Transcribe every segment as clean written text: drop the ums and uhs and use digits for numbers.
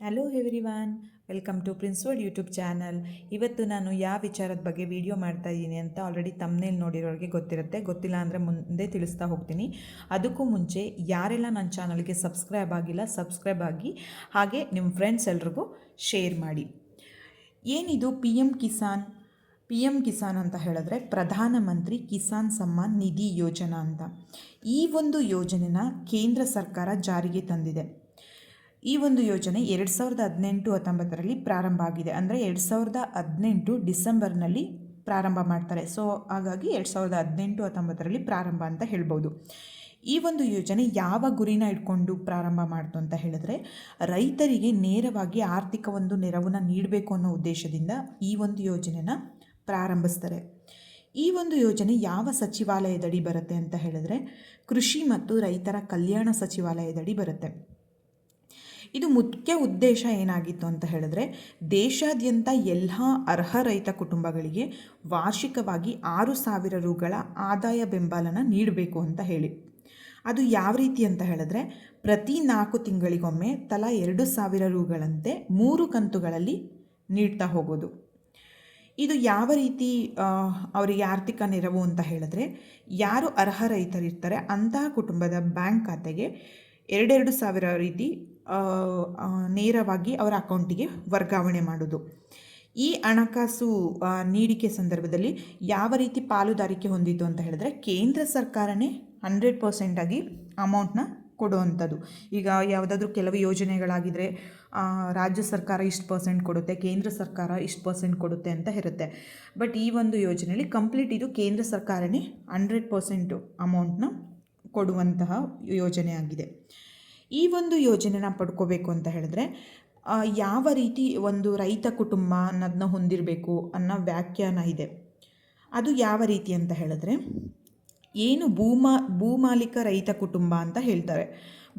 Hello everyone, welcome to Prince World YouTube channel. ಇವತ್ತು ನಾನು ಯಾವ ವಿಚಾರದ ಬಗ್ಗೆ ವಿಡಿಯೋ ಮಾಡ್ತಾ ಇದ್ದೀನಿ ಅಂತ ಆಲ್ರೆಡಿ ತಮ್ನೇಲ್ ನೋಡಿರೋರಿಗೆ ಗೊತ್ತಿರುತ್ತೆ. ಗೊತ್ತಿಲ್ಲ ಅಂದರೆ ಮುಂದೆ ತಿಳಿಸ್ತಾ ಹೋಗ್ತೀನಿ. ಅದಕ್ಕೂ ಮುಂಚೆ ಯಾರೆಲ್ಲ ನನ್ನ ಚಾನಲ್ಗೆ ಸಬ್ಸ್ಕ್ರೈಬ್ ಆಗಿಲ್ಲ, ಸಬ್ಸ್ಕ್ರೈಬ್ ಆಗಿ, ಹಾಗೆ ನಿಮ್ಮ ಫ್ರೆಂಡ್ಸ್ ಎಲ್ರಿಗೂ ಶೇರ್ ಮಾಡಿ. ಏನಿದು ಪಿ ಎಮ್ ಕಿಸಾನ್ ಅಂತ ಹೇಳಿದ್ರೆ ಪ್ರಧಾನಮಂತ್ರಿ ಕಿಸಾನ್ ಸಮ್ಮಾನ್ ನಿಧಿ ಯೋಜನಾ ಅಂತ. ಈ ಒಂದು ಯೋಜನೆನ ಕೇಂದ್ರ ಸರ್ಕಾರ ಜಾರಿಗೆ ತಂದಿದೆ. ಈ ಒಂದು ಯೋಜನೆ 2018-19ರಲ್ಲಿ ಪ್ರಾರಂಭ ಆಗಿದೆ. ಅಂದರೆ 2018 ಡಿಸೆಂಬರ್ನಲ್ಲಿ ಪ್ರಾರಂಭ ಮಾಡ್ತಾರೆ. ಸೊ ಹಾಗಾಗಿ 2018-19ರಲ್ಲಿ ಪ್ರಾರಂಭ ಅಂತ ಹೇಳ್ಬೋದು. ಈ ಒಂದು ಯೋಜನೆ ಯಾವ ಗುರಿನ ಇಟ್ಕೊಂಡು ಪ್ರಾರಂಭ ಮಾಡ್ತು ಅಂತ ಹೇಳಿದ್ರೆ, ರೈತರಿಗೆ ನೇರವಾಗಿ ಆರ್ಥಿಕ ಒಂದು ನೆರವನ್ನು ನೀಡಬೇಕು ಅನ್ನೋ ಉದ್ದೇಶದಿಂದ ಈ ಒಂದು ಯೋಜನೆನ ಪ್ರಾರಂಭಿಸ್ತಾರೆ. ಈ ಒಂದು ಯೋಜನೆ ಯಾವ ಸಚಿವಾಲಯದಡಿ ಬರುತ್ತೆ ಅಂತ ಹೇಳಿದ್ರೆ, ಕೃಷಿ ಮತ್ತು ರೈತರ ಕಲ್ಯಾಣ ಸಚಿವಾಲಯದಡಿ ಬರುತ್ತೆ. ಇದು ಮುಖ್ಯ ಉದ್ದೇಶ ಏನಾಗಿತ್ತು ಅಂತ ಹೇಳಿದ್ರೆ, ದೇಶಾದ್ಯಂತ ಎಲ್ಲ ಅರ್ಹ ರೈತ ಕುಟುಂಬಗಳಿಗೆ ವಾರ್ಷಿಕವಾಗಿ 6,000 ರುಗಳ ಆದಾಯ ಬೆಂಬಲನ ನೀಡಬೇಕು ಅಂತ ಹೇಳಿ. ಅದು ಯಾವ ರೀತಿ ಅಂತ ಹೇಳಿದ್ರೆ, ಪ್ರತಿ 4 ತಿಂಗಳಿಗೊಮ್ಮೆ ತಲಾ 2,000 ರುಗಳಂತೆ 3 ಕಂತುಗಳಲ್ಲಿ ನೀಡ್ತಾ ಹೋಗೋದು. ಇದು ಯಾವ ರೀತಿ ಅವರಿಗೆ ಆರ್ಥಿಕ ನೆರವು ಅಂತ ಹೇಳಿದ್ರೆ, ಯಾರು ಅರ್ಹ ರೈತರಿರ್ತಾರೆ ಅಂತಹ ಕುಟುಂಬದ ಬ್ಯಾಂಕ್ ಖಾತೆಗೆ 2,000 ರೀತಿ ನೇರವಾಗಿ ಅವರ ಅಕೌಂಟಿಗೆ ವರ್ಗಾವಣೆ ಮಾಡೋದು. ಈ ಹಣಕಾಸು ನೀಡಿಕೆ ಸಂದರ್ಭದಲ್ಲಿ ಯಾವ ರೀತಿ ಪಾಲುದಾರಿಕೆ ಹೊಂದಿತು ಅಂತ ಹೇಳಿದ್ರೆ, ಕೇಂದ್ರ ಸರ್ಕಾರನೇ 100% ಆಗಿ ಅಮೌಂಟ್ನ ಕೊಡುವಂಥದ್ದು. ಈಗ ಯಾವುದಾದ್ರೂ ಕೆಲವು ಯೋಜನೆಗಳಾಗಿದ್ದರೆ ರಾಜ್ಯ ಸರ್ಕಾರ ಇಷ್ಟು % ಕೊಡುತ್ತೆ, ಕೇಂದ್ರ ಸರ್ಕಾರ ಇಷ್ಟು % ಕೊಡುತ್ತೆ ಅಂತ ಇರುತ್ತೆ. ಬಟ್ ಈ ಒಂದು ಯೋಜನೆಯಲ್ಲಿ ಕಂಪ್ಲೀಟ್ ಇದು ಕೇಂದ್ರ ಸರ್ಕಾರನೇ 100% ಅಮೌಂಟ್ನ ಕೊಡುವಂತಹ ಯೋಜನೆ ಆಗಿದೆ. ಈ ಒಂದು ಯೋಜನೆನ ಪಡ್ಕೋಬೇಕು ಅಂತ ಹೇಳಿದ್ರೆ, ಯಾವ ರೀತಿ ಒಂದು ರೈತ ಕುಟುಂಬ ಅನ್ನೋದನ್ನ ಹೊಂದಿರಬೇಕು ಅನ್ನೋ ವ್ಯಾಖ್ಯಾನ ಇದೆ. ಅದು ಯಾವ ರೀತಿ ಅಂತ ಹೇಳಿದ್ರೆ, ಏನು ಭೂಮಾಲಿಕ ರೈತ ಕುಟುಂಬ ಅಂತ ಹೇಳ್ತಾರೆ.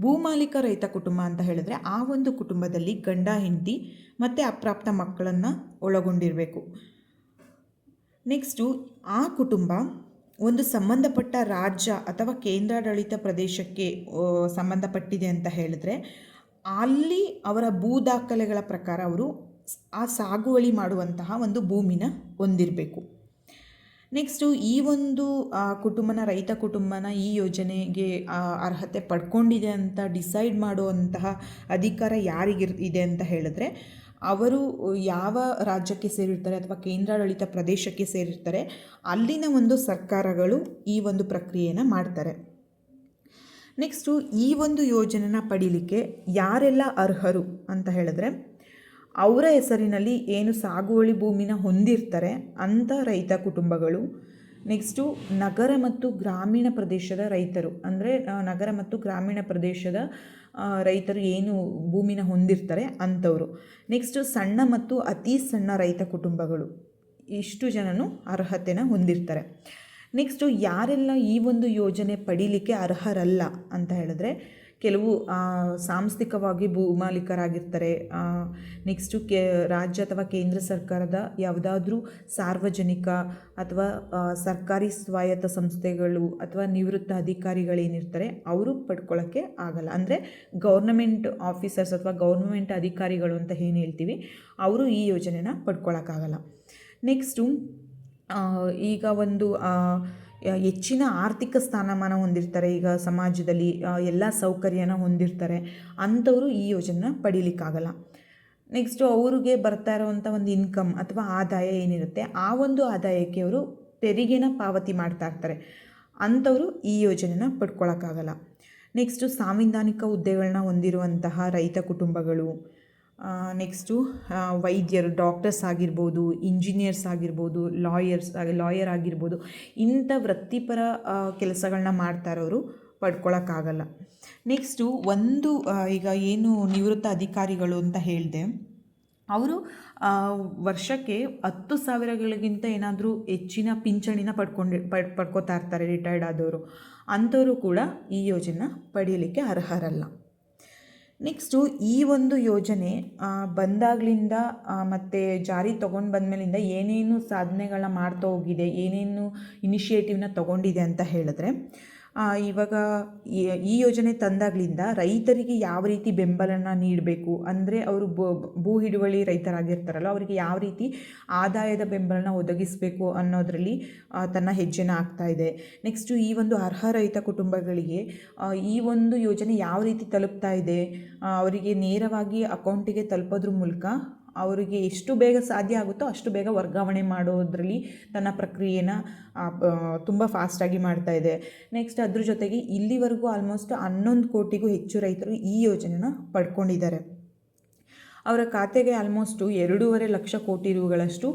ಭೂಮಾಲಿಕ ರೈತ ಕುಟುಂಬ ಅಂತ ಹೇಳಿದ್ರೆ, ಆ ಒಂದು ಕುಟುಂಬದಲ್ಲಿ ಗಂಡ ಹೆಂಡತಿ ಮತ್ತು ಅಪ್ರಾಪ್ತ ಮಕ್ಕಳನ್ನು ಒಳಗೊಂಡಿರಬೇಕು. ನೆಕ್ಸ್ಟು, ಆ ಕುಟುಂಬ ಒಂದು ಸಂಬಂಧಪಟ್ಟ ರಾಜ್ಯ ಅಥವಾ ಕೇಂದ್ರಾಡಳಿತ ಪ್ರದೇಶಕ್ಕೆ ಸಂಬಂಧಪಟ್ಟಿದೆ ಅಂತ ಹೇಳಿದ್ರೆ, ಅಲ್ಲಿ ಅವರ ಭೂ ದಾಖಲೆಗಳ ಪ್ರಕಾರ ಅವರು ಆ ಸಾಗುವಳಿ ಮಾಡುವಂತಹ ಒಂದು ಭೂಮಿನ ಹೊಂದಿರಬೇಕು. ನೆಕ್ಸ್ಟು, ಈ ಒಂದು ರೈತ ಕುಟುಂಬನ ಈ ಯೋಜನೆಗೆ ಅರ್ಹತೆ ಪಡ್ಕೊಂಡಿದೆ ಅಂತ ಡಿಸೈಡ್ ಮಾಡುವಂತಹ ಅಧಿಕಾರ ಯಾರಿಗಿದೆ ಅಂತ ಹೇಳಿದ್ರೆ, ಅವರು ಯಾವ ರಾಜ್ಯಕ್ಕೆ ಸೇರಿರ್ತಾರೆ ಅಥವಾ ಕೇಂದ್ರಾಡಳಿತ ಪ್ರದೇಶಕ್ಕೆ ಸೇರಿರ್ತಾರೆ ಅಲ್ಲಿನ ಒಂದು ಸರ್ಕಾರಗಳು ಈ ಒಂದು ಪ್ರಕ್ರಿಯೆಯನ್ನು ಮಾಡ್ತಾರೆ. ನೆಕ್ಸ್ಟು, ಈ ಒಂದು ಯೋಜನೆನ ಪಡೀಲಿಕ್ಕೆ ಯಾರೆಲ್ಲ ಅರ್ಹರು ಅಂತ ಹೇಳಿದ್ರೆ, ಅವರ ಹೆಸರಿನಲ್ಲಿ ಏನು ಸಾಗುವಳಿ ಭೂಮಿನ ಹೊಂದಿರ್ತಾರೆ ಅಂಥ ರೈತ ಕುಟುಂಬಗಳು. ನೆಕ್ಸ್ಟು, ನಗರ ಮತ್ತು ಗ್ರಾಮೀಣ ಪ್ರದೇಶದ ರೈತರು, ಅಂದರೆ ನಗರ ಮತ್ತು ಗ್ರಾಮೀಣ ಪ್ರದೇಶದ ರೈತರು ಏನು ಭೂಮಿನ ಹೊಂದಿರ್ತಾರೆ ಅಂಥವರು. ನೆಕ್ಸ್ಟು, ಸಣ್ಣ ಮತ್ತು ಅತಿ ಸಣ್ಣ ರೈತ ಕುಟುಂಬಗಳು, ಇಷ್ಟು ಜನನು ಅರ್ಹತೆನ ಹೊಂದಿರ್ತಾರೆ. ನೆಕ್ಸ್ಟು, ಯಾರೆಲ್ಲ ಈ ಒಂದು ಯೋಜನೆ ಪಡೀಲಿಕ್ಕೆ ಅರ್ಹರಲ್ಲ ಅಂತ ಹೇಳಿದ್ರೆ, ಕೆಲವು ಸಾಂಸ್ಥಿಕವಾಗಿ ಭೂಮಾಲೀಕರಾಗಿರ್ತಾರೆ. ನೆಕ್ಸ್ಟು, ರಾಜ್ಯ ಅಥವಾ ಕೇಂದ್ರ ಸರ್ಕಾರದ ಯಾವುದಾದ್ರೂ ಸಾರ್ವಜನಿಕ ಅಥವಾ ಸರ್ಕಾರಿ ಸ್ವಾಯತ್ತ ಸಂಸ್ಥೆಗಳು ಅಥವಾ ನಿವೃತ್ತ ಅಧಿಕಾರಿಗಳೇನಿರ್ತಾರೆ ಅವರು ಪಡ್ಕೊಳ್ಳೋಕ್ಕೆ ಆಗಲ್ಲ. ಅಂದರೆ ಗೌರ್ನಮೆಂಟ್ ಆಫೀಸರ್ಸ್ ಅಥವಾ ಗೌರ್ನಮೆಂಟ್ ಅಧಿಕಾರಿಗಳು ಅಂತ ಏನು ಹೇಳ್ತೀವಿ, ಅವರು ಈ ಯೋಜನೆನ ಪಡ್ಕೊಳ್ಳೋಕ್ಕಾಗಲ್ಲ. ನೆಕ್ಸ್ಟು, ಈಗ ಒಂದು ಹೆಚ್ಚಿನ ಆರ್ಥಿಕ ಸ್ಥಾನಮಾನ ಹೊಂದಿರ್ತಾರೆ, ಈಗ ಸಮಾಜದಲ್ಲಿ ಎಲ್ಲ ಸೌಕರ್ಯನ ಹೊಂದಿರ್ತಾರೆ, ಅಂಥವರು ಈ ಯೋಜನೆನ ಪಡೀಲಿಕ್ಕಾಗಲ್ಲ. ನೆಕ್ಸ್ಟು, ಅವ್ರಿಗೆ ಬರ್ತಾ ಇರೋವಂಥ ಒಂದು ಇನ್ಕಮ್ ಅಥವಾ ಆದಾಯ ಏನಿರುತ್ತೆ ಆ ಒಂದು ಆದಾಯಕ್ಕೆ ಅವರು ತೆರಿಗೆನ ಪಾವತಿ ಮಾಡ್ತಾ ಇರ್ತಾರೆ, ಅಂಥವರು ಈ ಯೋಜನೆನ ಪಡ್ಕೊಳ್ಳೋಕ್ಕಾಗಲ್ಲ. ನೆಕ್ಸ್ಟು, ಸಾಂವಿಧಾನಿಕ ಹುದ್ದೆಗಳನ್ನ ಹೊಂದಿರುವಂತಹ ರೈತ ಕುಟುಂಬಗಳು. ನೆಕ್ಸ್ಟು, ವೈದ್ಯರು, ಡಾಕ್ಟರ್ಸ್ ಆಗಿರ್ಬೋದು, ಇಂಜಿನಿಯರ್ಸ್ ಆಗಿರ್ಬೋದು, ಲಾಯರ್ ಆಗಿರ್ಬೋದು, ಇಂಥ ವೃತ್ತಿಪರ ಕೆಲಸಗಳನ್ನ ಮಾಡ್ತಾ ಇರೋರು ಪಡ್ಕೊಳ್ಳೋಕ್ಕಾಗಲ್ಲ. ನೆಕ್ಸ್ಟು, ಈಗ ಏನು ನಿವೃತ್ತ ಅಧಿಕಾರಿಗಳು ಅಂತ ಹೇಳಿದೆ, ಅವರು ವರ್ಷಕ್ಕೆ 10,000ಗಳಿಗಿಂತ ಏನಾದರೂ ಹೆಚ್ಚಿನ ಪಿಂಚಣಿನ ಪಡ್ಕೋತಾ ಇರ್ತಾರೆ ರಿಟೈರ್ಡ್ ಆದವರು, ಅಂಥವರು ಕೂಡ ಈ ಯೋಜನೆ ಪಡೆಯಲಿಕ್ಕೆ ಅರ್ಹರಲ್ಲ. ನೆಕ್ಸ್ಟು, ಈ ಒಂದು ಯೋಜನೆ ಬಂದಾಗಲಿಂದ ಮತ್ತು ಜಾರಿ ತೊಗೊಂಡು ಬಂದಮೇಲಿಂದ ಏನೇನು ಸಾಧನೆಗಳನ್ನ ಮಾಡ್ತಾ ಹೋಗಿದೆ, ಏನೇನು ಇನಿಷಿಯೇಟಿವ್ನ ತೊಗೊಂಡಿದೆ ಅಂತ ಹೇಳಿದ್ರೆ, ಇವಾಗ ಈ ಯೋಜನೆ ತಂದಾಗಲಿಂದ ರೈತರಿಗೆ ಯಾವ ರೀತಿ ಬೆಂಬಲನ ನೀಡಬೇಕು ಅಂದರೆ ಅವರು ಭೂ ಹಿಡುವಳಿ ರೈತರಾಗಿರ್ತಾರಲ್ಲ ಅವರಿಗೆ ಯಾವ ರೀತಿ ಆದಾಯದ ಬೆಂಬಲನ ಒದಗಿಸಬೇಕು ಅನ್ನೋದರಲ್ಲಿ ತನ್ನ ಹೆಜ್ಜೆನ ಹಾಕ್ತಾ ಇದೆ. ನೆಕ್ಸ್ಟು ಈ ಒಂದು ಅರ್ಹ ರೈತ ಕುಟುಂಬಗಳಿಗೆ ಈ ಒಂದು ಯೋಜನೆ ಯಾವ ರೀತಿ ತಲುಪ್ತಾ ಇದೆ, ಅವರಿಗೆ ನೇರವಾಗಿ ಅಕೌಂಟಿಗೆ ತಲುಪೋದ್ರ ಮೂಲಕ ಅವರಿಗೆ ಎಷ್ಟು ಬೇಗ ಸಾಧ್ಯ ಆಗುತ್ತೋ ಅಷ್ಟು ಬೇಗ ವರ್ಗಾವಣೆ ಮಾಡೋದ್ರಲ್ಲಿ ತನ್ನ ಪ್ರಕ್ರಿಯೆನ ತುಂಬ ಫಾಸ್ಟಾಗಿ ಮಾಡ್ತಾ ಇದೆ. ನೆಕ್ಸ್ಟ್ ಅದ್ರ ಜೊತೆಗೆ ಇಲ್ಲಿವರೆಗೂ ಆಲ್ಮೋಸ್ಟ್ 11 ಕೋಟಿಗೂ ಹೆಚ್ಚು ರೈತರು ಈ ಯೋಜನೆನ ಪಡ್ಕೊಂಡಿದ್ದಾರೆ. ಅವರ ಖಾತೆಗೆ ಆಲ್ಮೋಸ್ಟು 2.5 ಲಕ್ಷ ಕೋಟಿ ರೂಗಳಷ್ಟು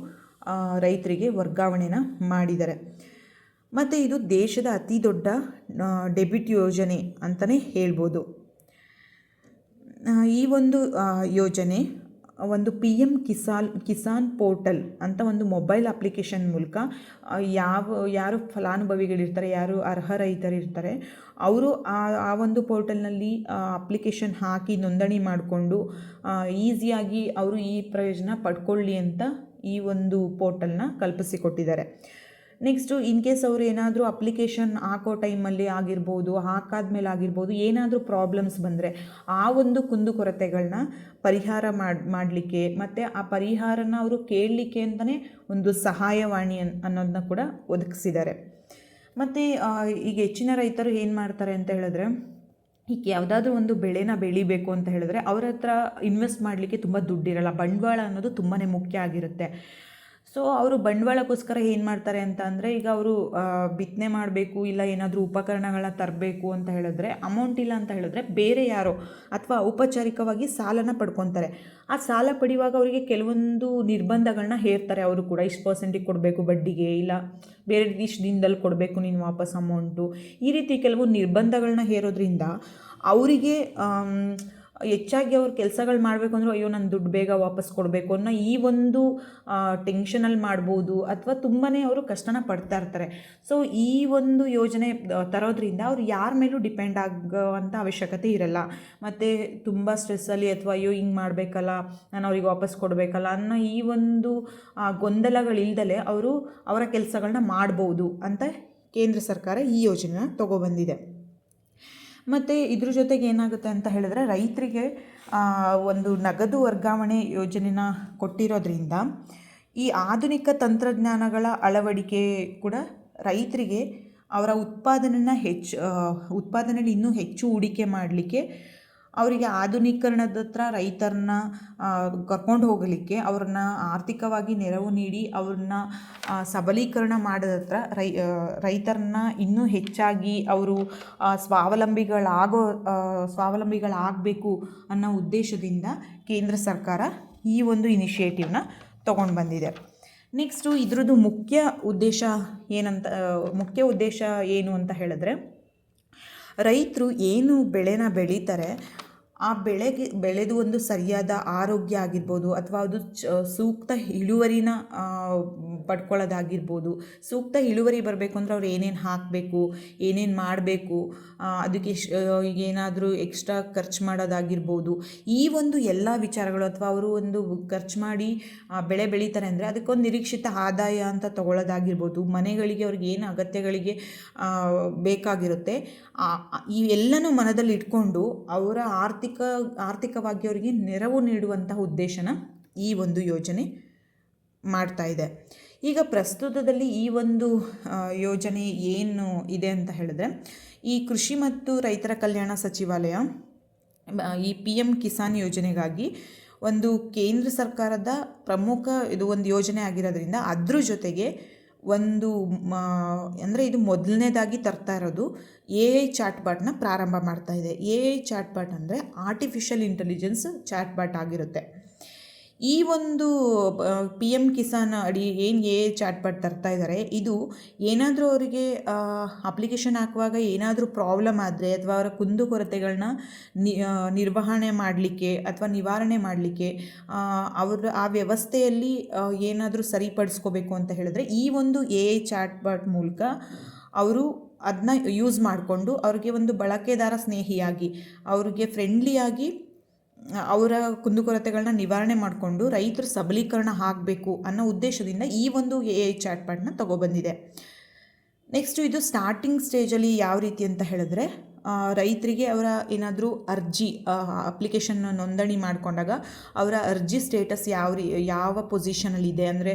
ರೈತರಿಗೆ ವರ್ಗಾವಣೆನ ಮಾಡಿದ್ದಾರೆ. ಮತ್ತು ಇದು ದೇಶದ ಅತಿ ದೊಡ್ಡ ಡೆಬಿಟ್ ಯೋಜನೆ ಅಂತಲೇ ಹೇಳ್ಬೋದು. ಈ ಒಂದು ಯೋಜನೆ ಒಂದು PM ಕಿಸಾನ್ ಪೋರ್ಟಲ್ ಅಂತ ಒಂದು ಮೊಬೈಲ್ ಅಪ್ಲಿಕೇಶನ್ ಮೂಲಕ ಯಾರು ಫಲಾನುಭವಿಗಳಿರ್ತಾರೆ, ಯಾರು ಅರ್ಹ ರೈತರಿರ್ತಾರೆ ಅವರು ಆ ಒಂದು ಪೋರ್ಟಲ್ನಲ್ಲಿ ಅಪ್ಲಿಕೇಶನ್ ಹಾಕಿ ನೋಂದಣಿ ಮಾಡಿಕೊಂಡು ಈಸಿಯಾಗಿ ಅವರು ಈ ಪ್ರಯೋಜನ ಪಡ್ಕೊಳ್ಳಿ ಅಂತ ಈ ಒಂದು ಪೋರ್ಟಲ್ನ ಕಲ್ಪಿಸಿಕೊಟ್ಟಿದ್ದಾರೆ. ನೆಕ್ಸ್ಟು ಇನ್ ಕೇಸ್ ಅವರು ಏನಾದರೂ ಅಪ್ಲಿಕೇಶನ್ ಹಾಕೋ ಟೈಮಲ್ಲಿ ಆಗಿರ್ಬೋದು, ಹಾಕಾದ್ಮೇಲೆ ಆಗಿರ್ಬೋದು, ಏನಾದರೂ ಪ್ರಾಬ್ಲಮ್ಸ್ ಬಂದರೆ ಆ ಒಂದು ಕುಂದುಕೊರತೆಗಳನ್ನ ಪರಿಹಾರ ಮಾಡಲಿಕ್ಕೆ ಮತ್ತು ಆ ಪರಿಹಾರನ ಅವರು ಕೇಳಲಿಕ್ಕೆ ಅಂತಲೇ ಒಂದು ಸಹಾಯವಾಣಿ ಅನ್ನೋದನ್ನ ಕೂಡ ಒದಗಿಸಿದ್ದಾರೆ. ಮತ್ತು ಈಗ ಹೆಚ್ಚಿನ ರೈತರು ಏನು ಮಾಡ್ತಾರೆ ಅಂತ ಹೇಳಿದ್ರೆ, ಈಗ ಯಾವುದಾದ್ರೂ ಒಂದು ಬೆಳೆನ ಬೆಳಿಬೇಕು ಅಂತ ಹೇಳಿದ್ರೆ ಅವ್ರ ಹತ್ರ ಇನ್ವೆಸ್ಟ್ ಮಾಡಲಿಕ್ಕೆ ತುಂಬ ದುಡ್ಡಿರಲ್ಲ. ಬಂಡವಾಳ ಅನ್ನೋದು ತುಂಬಾ ಮುಖ್ಯ ಆಗಿರುತ್ತೆ. ಸೊ ಅವರು ಬಂಡವಾಳಕ್ಕೋಸ್ಕರ ಏನು ಮಾಡ್ತಾರೆ ಅಂತ ಅಂದರೆ, ಈಗ ಅವರು ಬಿತ್ತನೆ ಮಾಡಬೇಕು ಇಲ್ಲ ಏನಾದರೂ ಉಪಕರಣಗಳನ್ನ ತರಬೇಕು ಅಂತ ಹೇಳಿದ್ರೆ ಅಮೌಂಟ್ ಇಲ್ಲ ಅಂತ ಹೇಳಿದ್ರೆ ಬೇರೆ ಯಾರೋ ಅಥವಾ ಔಪಚಾರಿಕವಾಗಿ ಸಾಲನ ಪಡ್ಕೊತಾರೆ. ಆ ಸಾಲ ಪಡೆಯುವಾಗ ಅವರಿಗೆ ಕೆಲವೊಂದು ನಿರ್ಬಂಧಗಳನ್ನ ಹೇರ್ತಾರೆ. ಅವರು ಕೂಡ ಇಷ್ಟು ಪರ್ಸೆಂಟಿಗೆ ಕೊಡಬೇಕು ಬಡ್ಡಿಗೆ, ಇಲ್ಲ ಬೇರೆ ಇಷ್ಟು ದಿನದಲ್ಲಿ ಕೊಡಬೇಕು ನೀನು ವಾಪಸ್ ಅಮೌಂಟು, ಈ ರೀತಿ ಕೆಲವು ನಿರ್ಬಂಧಗಳನ್ನ ಹೇರೋದ್ರಿಂದ ಅವರಿಗೆ ಹೆಚ್ಚಾಗಿ ಅವ್ರು ಕೆಲಸಗಳು ಮಾಡಬೇಕು ಅಂದರೂ ಅಯ್ಯೋ ನನ್ನ ದುಡ್ಡು ಬೇಗ ವಾಪಸ್ ಕೊಡಬೇಕು ಅನ್ನೋ ಈ ಒಂದು ಟೆನ್ಷನಲ್ಲಿ ಮಾಡ್ಬೋದು, ಅಥವಾ ತುಂಬಾ ಅವರು ಕಷ್ಟನ ಪಡ್ತಾ ಇರ್ತಾರೆ. ಸೊ ಈ ಒಂದು ಯೋಜನೆ ತರೋದ್ರಿಂದ ಅವ್ರು ಯಾರ ಮೇಲೂ ಡಿಪೆಂಡ್ ಆಗೋವಂಥ ಅವಶ್ಯಕತೆ ಇರಲ್ಲ. ಮತ್ತು ತುಂಬ ಸ್ಟ್ರೆಸ್ಸಲ್ಲಿ ಅಥವಾ ಅಯ್ಯೋ ಹಿಂಗೆ ಮಾಡಬೇಕಲ್ಲ, ನಾನು ಅವ್ರಿಗೆ ವಾಪಸ್ ಕೊಡಬೇಕಲ್ಲ ಅನ್ನೋ ಈ ಒಂದು ಗೊಂದಲಗಳಿಲ್ದಲೆ ಅವರು ಅವರ ಕೆಲಸಗಳನ್ನ ಮಾಡ್ಬೋದು ಅಂತ ಕೇಂದ್ರ ಸರ್ಕಾರ ಈ ಯೋಜನೆನ ತಗೊಬಂದಿದೆ. ಮತ್ತು ಇದ್ರ ಜೊತೆಗೆ ಏನಾಗುತ್ತೆ ಅಂತ ಹೇಳಿದ್ರೆ, ರೈತರಿಗೆ ಒಂದು ನಗದು ವರ್ಗಾವಣೆ ಯೋಜನೆನ ಕೊಟ್ಟಿರೋದ್ರಿಂದ ಈ ಆಧುನಿಕ ತಂತ್ರಜ್ಞಾನಗಳ ಅಳವಡಿಕೆ ಕೂಡ ರೈತರಿಗೆ ಅವರ ಉತ್ಪಾದನೆಯಲ್ಲಿ ಇನ್ನೂ ಹೆಚ್ಚು ಹೂಡಿಕೆ ಮಾಡಲಿಕ್ಕೆ, ಅವರಿಗೆ ಆಧುನೀಕರಣದ ಹತ್ರ ರೈತರನ್ನ ಕರ್ಕೊಂಡು ಹೋಗಲಿಕ್ಕೆ, ಅವ್ರನ್ನ ಆರ್ಥಿಕವಾಗಿ ನೆರವು ನೀಡಿ ಅವ್ರನ್ನ ಸಬಲೀಕರಣ ಮಾಡೋದ ಹತ್ರ ರೈತರನ್ನ ಇನ್ನೂ ಹೆಚ್ಚಾಗಿ ಅವರು ಸ್ವಾವಲಂಬಿಗಳಾಗಬೇಕು ಅನ್ನೋ ಉದ್ದೇಶದಿಂದ ಕೇಂದ್ರ ಸರ್ಕಾರ ಈ ಒಂದು ಇನಿಷಿಯೇಟಿವ್ನ ತೊಗೊಂಡು ಬಂದಿದೆ. ನೆಕ್ಸ್ಟು ಇದ್ರದ್ದು ಮುಖ್ಯ ಉದ್ದೇಶ ಏನು ಅಂತ ಹೇಳಿದ್ರೆ, ರೈತರು ಏನು ಬೆಳೆನ ಬೆಳೀತಾರೆ ಆ ಬೆಳೆದು ಒಂದು ಸರಿಯಾದ ಆರೋಗ್ಯ ಆಗಿರ್ಬೋದು, ಅಥವಾ ಅದು ಸೂಕ್ತ ಇಳುವರಿನ ಪಡ್ಕೊಳ್ಳೋದಾಗಿರ್ಬೋದು. ಸೂಕ್ತ ಇಳುವರಿ ಬರಬೇಕು ಅಂದರೆ ಅವ್ರು ಏನೇನು ಹಾಕಬೇಕು, ಏನೇನು ಮಾಡಬೇಕು, ಅದಕ್ಕೆ ಏನಾದರೂ ಎಕ್ಸ್ಟ್ರಾ ಖರ್ಚು ಮಾಡೋದಾಗಿರ್ಬೋದು, ಈ ಒಂದು ಎಲ್ಲ ವಿಚಾರಗಳು, ಅಥವಾ ಅವರು ಒಂದು ಖರ್ಚು ಮಾಡಿ ಬೆಳೆ ಬೆಳೀತಾರೆ ಅಂದರೆ ಅದಕ್ಕೊಂದು ನಿರೀಕ್ಷಿತ ಆದಾಯ ಅಂತ ತಗೊಳ್ಳೋದಾಗಿರ್ಬೋದು, ಮನೆಗಳಿಗೆ ಅವ್ರಿಗೆ ಏನು ಅಗತ್ಯಗಳಿಗೆ ಬೇಕಾಗಿರುತ್ತೆ ಇವೆಲ್ಲನೂ ಮನದಲ್ಲಿ ಇಟ್ಕೊಂಡು ಅವರ ಆರ್ಥಿಕವಾಗಿ ಅವರಿಗೆ ನೆರವು ನೀಡುವಂತಹ ಉದ್ದೇಶನ ಈ ಒಂದು ಯೋಜನೆ ಮಾಡ್ತಾ ಇದೆ. ಈಗ ಪ್ರಸ್ತುತದಲ್ಲಿ ಈ ಒಂದು ಯೋಜನೆ ಏನು ಇದೆ ಅಂತ ಹೇಳಿದ್ರೆ, ಈ ಕೃಷಿ ಮತ್ತು ರೈತರ ಕಲ್ಯಾಣ ಸಚಿವಾಲಯ ಈ PM ಕಿಸಾನ್ ಯೋಜನೆಗಾಗಿ ಒಂದು ಕೇಂದ್ರ ಸರ್ಕಾರದ ಪ್ರಮುಖ ಇದು ಒಂದು ಯೋಜನೆ ಆಗಿರೋದ್ರಿಂದ ಅದ್ರ ಜೊತೆಗೆ ಒಂದು ಅಂದರೆ ಇದು ಮೊದಲನೇದಾಗಿ ತರ್ತಾ ಇರೋದು AI ಚಾಟ್ಬಾಟ್ನ ಪ್ರಾರಂಭ ಮಾಡ್ತಾ ಇದೆ. AI ಚಾಟ್ಬಾಟ್ ಅಂದರೆ ಆರ್ಟಿಫಿಷಿಯಲ್ ಇಂಟೆಲಿಜೆನ್ಸ್ ಚಾಟ್ಬಾಟ್ ಆಗಿರುತ್ತೆ. ಈ ಒಂದು PM ಕಿಸಾನ್ ಅಡಿ ಏನು AI ಚಾಟ್ಬಾಟ್ ತರ್ತಾ ಇದ್ದಾರೆ, ಇದು ಏನಾದರೂ ಅವರಿಗೆ ಅಪ್ಲಿಕೇಶನ್ ಹಾಕುವಾಗ ಏನಾದರೂ ಪ್ರಾಬ್ಲಮ್ ಆದರೆ ಅಥವಾ ಅವರ ಕುಂದುಕೊರತೆಗಳನ್ನ ನಿರ್ವಹಣೆ ಮಾಡಲಿಕ್ಕೆ ಅಥವಾ ನಿವಾರಣೆ ಮಾಡಲಿಕ್ಕೆ ಅವರು ಆ ವ್ಯವಸ್ಥೆಯಲ್ಲಿ ಏನಾದರೂ ಸರಿಪಡಿಸ್ಕೋಬೇಕು ಅಂತ ಹೇಳಿದ್ರೆ ಈ ಒಂದು AI ಚಾಟ್ಬಾಟ್ ಮೂಲಕ ಅವರು ಅದನ್ನ ಯೂಸ್ ಮಾಡಿಕೊಂಡು ಅವ್ರಿಗೆ ಒಂದು ಬಳಕೆದಾರ ಸ್ನೇಹಿಯಾಗಿ, ಅವ್ರಿಗೆ ಫ್ರೆಂಡ್ಲಿಯಾಗಿ ಅವರ ಕುಂದುಕೊರತೆಗಳನ್ನ ನಿವಾರಣೆ ಮಾಡಿಕೊಂಡು ರೈತರು ಸಬಲೀಕರಣ ಆಗಬೇಕು ಅನ್ನೋ ಉದ್ದೇಶದಿಂದ ಈ ಒಂದು AI ಚಾಟ್ಬಾಟ್ನ ತಗೊಬಂದಿದೆ. ನೆಕ್ಸ್ಟು ಇದು ಸ್ಟಾರ್ಟಿಂಗ್ ಸ್ಟೇಜಲ್ಲಿ ಯಾವ ರೀತಿ ಅಂತ ಹೇಳಿದ್ರೆ, ರೈತರಿಗೆ ಅವರ ಏನಾದರೂ ಅರ್ಜಿ ಅಪ್ಲಿಕೇಶನ್ ನೋಂದಣಿ ಮಾಡಿಕೊಂಡಾಗ ಅವರ ಅರ್ಜಿ ಸ್ಟೇಟಸ್ ಯಾವ ಪೊಸಿಷನಲ್ಲಿದೆ, ಅಂದರೆ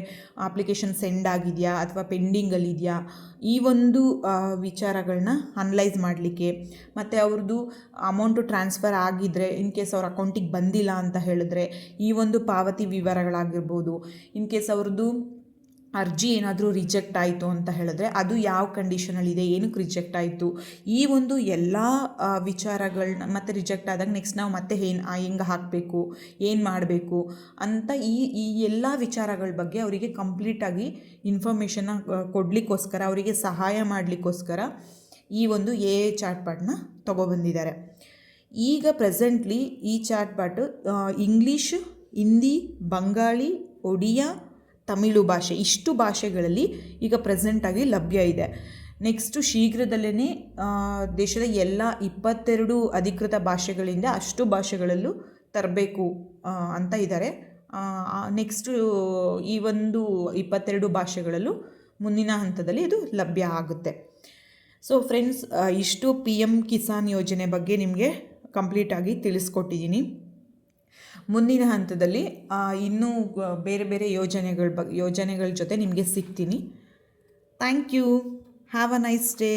ಅಪ್ಲಿಕೇಶನ್ ಸೆಂಡ್ ಆಗಿದೆಯಾ ಅಥವಾ ಪೆಂಡಿಂಗಲ್ಲಿದೆಯಾ, ಈ ಒಂದು ವಿಚಾರಗಳನ್ನ ಅನಲೈಸ್ ಮಾಡಲಿಕ್ಕೆ, ಮತ್ತು ಅವ್ರದ್ದು ಅಮೌಂಟು ಟ್ರಾನ್ಸ್ಫರ್ ಆಗಿದ್ದರೆ ಇನ್ ಕೇಸ್ ಅವ್ರ ಅಕೌಂಟಿಗೆ ಬಂದಿಲ್ಲ ಅಂತ ಹೇಳಿದ್ರೆ ಈ ಒಂದು ಪಾವತಿ ವಿವರಗಳಾಗಿರ್ಬೋದು, ಇನ್ ಕೇಸ್ ಅವ್ರದ್ದು ಅರ್ಜಿ ಏನಾದರೂ ರಿಜೆಕ್ಟ್ ಆಯಿತು ಅಂತ ಹೇಳಿದ್ರೆ ಅದು ಯಾವ ಕಂಡೀಷನಲ್ಲಿದೆ, ಏನಕ್ಕೆ ರಿಜೆಕ್ಟ್ ಆಯಿತು, ಈ ಒಂದು ಎಲ್ಲ ವಿಚಾರಗಳನ್ನ, ಮತ್ತು ರಿಜೆಕ್ಟ್ ಆದಾಗ ನೆಕ್ಸ್ಟ್ ನಾವು ಮತ್ತೆ ಹೆಂಗೆ ಹಾಕಬೇಕು, ಏನು ಮಾಡಬೇಕು ಅಂತ ಈ ಎಲ್ಲ ವಿಚಾರಗಳ ಬಗ್ಗೆ ಅವರಿಗೆ ಕಂಪ್ಲೀಟಾಗಿ ಇನ್ಫಾರ್ಮೇಷನ್ನ ಕೊಡಲಿಕ್ಕೋಸ್ಕರ, ಅವರಿಗೆ ಸಹಾಯ ಮಾಡಲಿಕ್ಕೋಸ್ಕರ ಈ ಒಂದು AI ಚಾಟ್ ಬಾಟ್ನ ತೊಗೊಬಂದಿದ್ದಾರೆ. ಈಗ ಪ್ರೆಸೆಂಟ್ಲಿ ಈ chat bot English, Hindi, Bengali, Odia, Tamil ಭಾಷೆ, ಇಷ್ಟು ಭಾಷೆಗಳಲ್ಲಿ ಈಗ ಪ್ರೆಸೆಂಟಾಗಿ ಲಭ್ಯ ಇದೆ. ನೆಕ್ಸ್ಟು ಶೀಘ್ರದಲ್ಲೇ ದೇಶದ ಎಲ್ಲ 22 ಅಧಿಕೃತ ಭಾಷೆಗಳಿಂದ ಅಷ್ಟು ಭಾಷೆಗಳಲ್ಲೂ ತರಬೇಕು ಅಂತ ಇದ್ದಾರೆ. ನೆಕ್ಸ್ಟು ಈ ಒಂದು 22 ಭಾಷೆಗಳಲ್ಲೂ ಮುಂದಿನ ಹಂತದಲ್ಲಿ ಇದು ಲಭ್ಯ ಆಗುತ್ತೆ. ಸೊ ಫ್ರೆಂಡ್ಸ್, ಇಷ್ಟು PM ಕಿಸಾನ್ ಯೋಜನೆ ಬಗ್ಗೆ ನಿಮಗೆ ಕಂಪ್ಲೀಟಾಗಿ ತಿಳಿಸ್ಕೊಟ್ಟಿದ್ದೀನಿ. ಮುಂದಿನ ಹಂತದಲ್ಲಿ ಇನ್ನೂ ಬೇರೆ ಬೇರೆ ಯೋಜನೆಗಳ ಜೊತೆ ನಿಮಗೆ ಸಿಗ್ತೀನಿ. Thank you. Have a nice day.